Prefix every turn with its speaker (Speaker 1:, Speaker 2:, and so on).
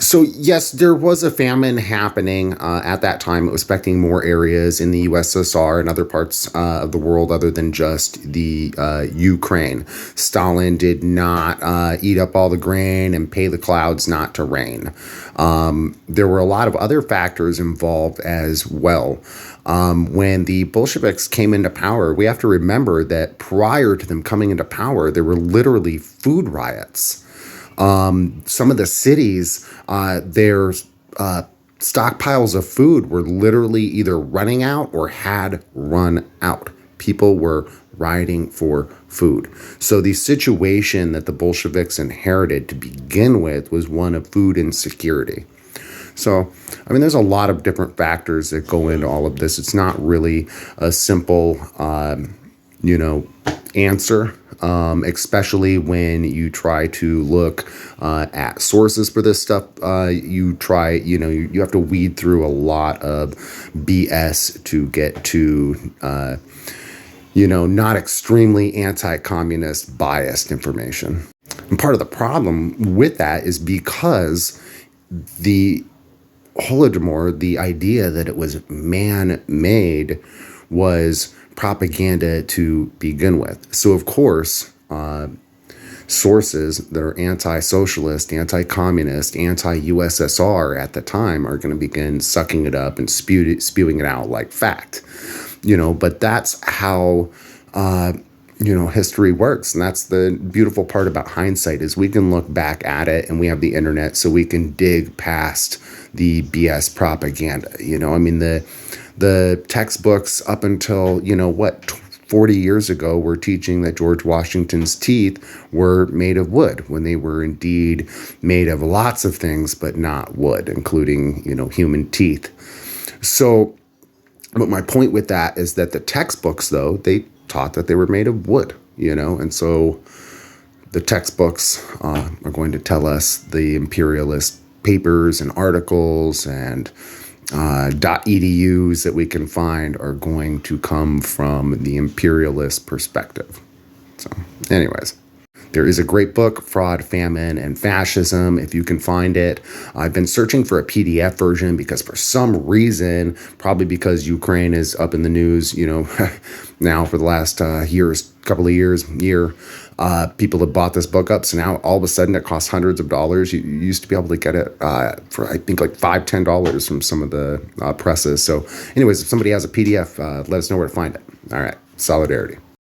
Speaker 1: So yes, there was a famine happening at that time. It was affecting more areas in the USSR and other parts of the world other than just the Ukraine. Stalin did not eat up all the grain and pay the clouds not to rain. There were a lot of other factors involved as well. When the Bolsheviks came into power, we have to remember that prior to them coming into power, there were literally food riots. Some of the cities, their stockpiles of food were literally either running out or had run out. People were rioting for food. So the situation that the Bolsheviks inherited to begin with was one of food insecurity. So, I mean, there's a lot of different factors that go into all of this. It's not really a simple, answer, especially when you try to look at sources for this stuff. You have to weed through a lot of BS to get to, not extremely anti-communist biased information. And part of the problem with that is because the holodomor, the idea that it was man-made, was propaganda to begin with. So, of course, sources that are anti-socialist, anti-communist, anti-USSR at the time are going to begin sucking it up and spewing it out like fact. But that's how history works. And that's the beautiful part about hindsight is we can look back at it and we have the internet so we can dig past the BS propaganda. The textbooks up until, 40 years ago were teaching that George Washington's teeth were made of wood when they were indeed made of lots of things, but not wood, including, human teeth. So, but my point with that is that the textbooks, though, they taught that they were made of wood, and so the textbooks are going to tell us the imperialist papers and articles and .edus that we can find are going to come from the imperialist perspective. So, anyways. There is a great book, Fraud, Famine, and Fascism, if you can find it. I've been searching for a PDF version because for some reason, probably because Ukraine is up in the news, now for the last couple of years, people have bought this book up. So now all of a sudden it costs hundreds of dollars. You used to be able to get it for, I think, like $5, $10 from some of the presses. So anyways, if somebody has a PDF, let us know where to find it. All right. Solidarity.